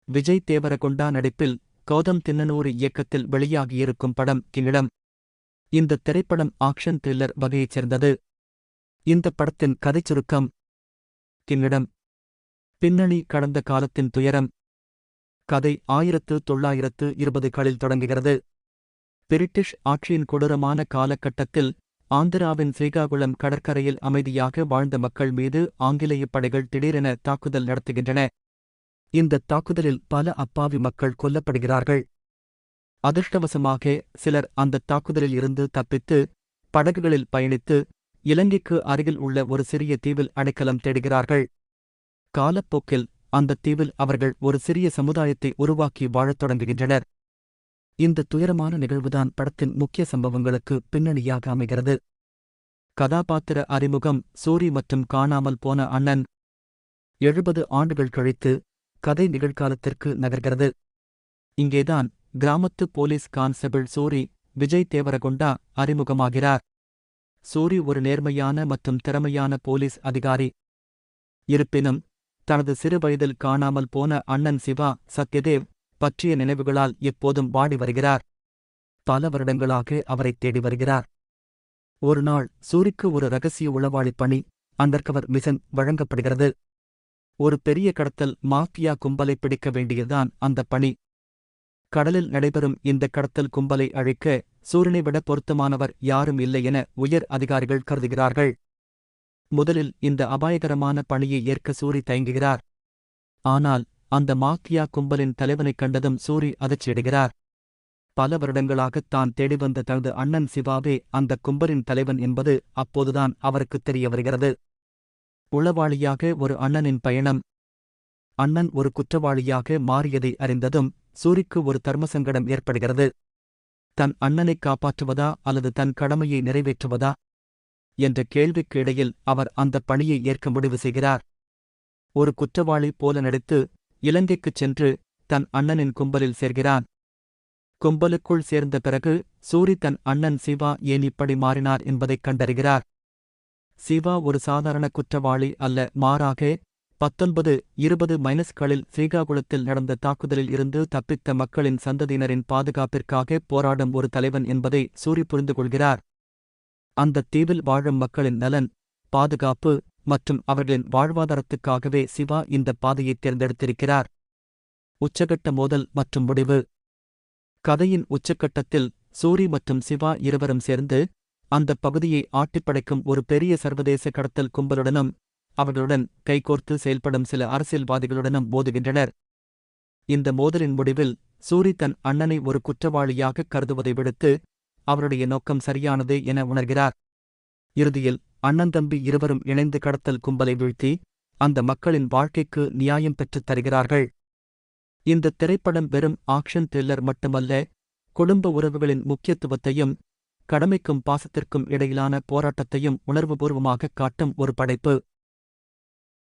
விஜய் தேவரகொண்டா நடிப்பில் கௌதம் தின்னனூர் இயக்கத்தில் வெளியாகியிருக்கும் படம் கிங்கிடம். இந்த திரைப்படம் ஆக்ஷன் த்ரில்லர் வகையைச் சேர்ந்தது. இந்த படத்தின் கதைச் சுருக்கம். கிங்கிடம். பின்னணி கடந்த காலத்தின் துயரம். கதை 1920களில் தொடங்குகிறது. பிரிட்டிஷ் ஆட்சியின் கொடூரமான காலகட்டத்தில் ஆந்திராவின் ஸ்ரீகாகுளம் கடற்கரையில் அமைதியாக வாழ்ந்த மக்கள் மீது ஆங்கிலேயப் படைகள் திடீரென தாக்குதல் நடத்துகின்றன. இந்த தாக்குதலில் பல அப்பாவி மக்கள் கொல்லப்படுகிறார்கள். அதிர்ஷ்டவசமாக சிலர் அந்த தாக்குதலில் இருந்து தப்பித்து படகுகளில் பயணித்து இலங்கைக்கு அருகில் உள்ள ஒரு சிறிய தீவில் அடைக்கலம் தேடுகிறார்கள். காலப்போக்கில் அந்த தீவில் அவர்கள் ஒரு சிறிய சமுதாயத்தை உருவாக்கி வாழத் தொடங்குகின்றனர். இந்த துயரமான நிகழ்வுதான் படத்தின் முக்கிய சம்பவங்களுக்கு பின்னணியாக அமைகிறது. கதாபாத்திர அறிமுகம். சூரி மற்றும் காணாமல் போன அண்ணன். 70 ஆண்டுகள் கழித்து கதை நிகழ்காலத்திற்கு நகர்கிறது. இங்கேதான் கிராமத்து போலீஸ் கான்ஸ்டபிள் சூரி விஜய் தேவரகொண்டா அறிமுகமாகிறார். சூரி ஒரு நேர்மையான மற்றும் திறமையான போலீஸ் அதிகாரி. இருப்பினும் தனது சிறு வயதில் காணாமல் போன அண்ணன் சிவா சத்யதேவ் பற்றிய நினைவுகளால் எப்போதும் வாடி வருகிறார். பல வருடங்களாக அவரைத் தேடி வருகிறார். ஒரு நாள் சூரிக்கு ஒரு ரகசிய உளவாளி பணி அண்டர்கவர் மிஷன் வழங்கப்படுகிறது. ஒரு பெரிய கடத்தல் மாஃபியா கும்பலை பிடிக்க வேண்டியதுதான் அந்த பணி. கடலில் நடைபெறும் இந்த கடத்தல் கும்பலை அழிக்க சூரியனை விட பொருத்தமானவர் யாரும் இல்லை என உயர் அதிகாரிகள் கருதுகிறார்கள். முதலில் இந்த அபாயகரமான பணியை ஏற்க சூரி தயங்குகிறார். ஆனால் அந்த மாஃபியா கும்பலின் தலைவனைக் கண்டதும் சூரி அதிர்ச்சியடைகிறார். பல வருடங்களாகத் தான் தேடிவந்த தனது அண்ணன் சிவாவே அந்த கும்பலின் தலைவன் என்பது அப்போதுதான் அவருக்குத் தெரிய வருகிறது. உளவாளியாக ஒரு அண்ணனின் பயணம். அண்ணன் ஒரு குற்றவாளியாக மாறியதை அறிந்ததும் சூரிக்கு ஒரு தர்மசங்கடம் ஏற்படுகிறது. தன் அண்ணனைக் காப்பாற்றுவதா அல்லது தன் கடமையை நிறைவேற்றுவதா என்ற கேள்விக்கு இடையில் அவர் அந்த பணியை ஏற்க முடிவு செய்கிறார். ஒரு குற்றவாளி போல நடித்து இலங்கைக்குச் சென்று தன் அண்ணனின் கும்பலில் சேர்கிறான். கும்பலுக்குள் சேர்ந்த பிறகு சூரி தன் அண்ணன் சிவா ஏன் இப்படி மாறினார் என்பதைக் கண்டறிகிறார். சிவா ஒரு சாதாரண குற்றவாளி அல்ல, மாறாக 1920களில் ஸ்ரீகாகுளத்தில் நடந்த தாக்குதலில் இருந்து தப்பித்த மக்களின் சந்ததியினரின் பாதுகாப்பிற்காக போராடும் ஒரு தலைவன் என்பதை சூரி புரிந்து கொள்கிறார். அந்த தீவில் வாழும் மக்களின் நலன், பாதுகாப்பு மற்றும் அவர்களின் வாழ்வாதாரத்துக்காகவே சிவா இந்த பாதையைத் தேர்ந்தெடுத்திருக்கிறார். உச்சகட்ட மோதல் மற்றும் முடிவு. கதையின் உச்சக்கட்டத்தில் சூரி மற்றும் சிவா இருவரும் சேர்ந்து அந்த பகுதியை ஆட்டிப்படைக்கும் ஒரு பெரிய சர்வதேச கடத்தல் கும்பலுடனும் அவர்களுடன் கைகோர்த்து செயல்படும் சில அரசியல்வாதிகளுடனும் மோதுகின்றனர். இந்த மோதலின் முடிவில் சூரி தன் அண்ணனை ஒரு குற்றவாளியாக கருதுவதை விடுத்து அவருடைய நோக்கம் சரியானதே என உணர்கிறார். இறுதியில் அண்ணன் தம்பி இருவரும் இணைந்து கடத்தல் கும்பலை வீழ்த்தி அந்த மக்களின் வாழ்க்கைக்கு நியாயம் பெற்றுத் தருகிறார்கள். இந்த திரைப்படம் வெறும் ஆக்ஷன் த்ரில்லர் மட்டுமல்ல, குடும்ப உறவுகளின் முக்கியத்துவத்தையும் கடமைக்கும் பாசத்திற்கும் இடையிலான போராட்டத்தையும் உணர்வுபூர்வமாகக் காட்டும் ஒரு படைப்பு.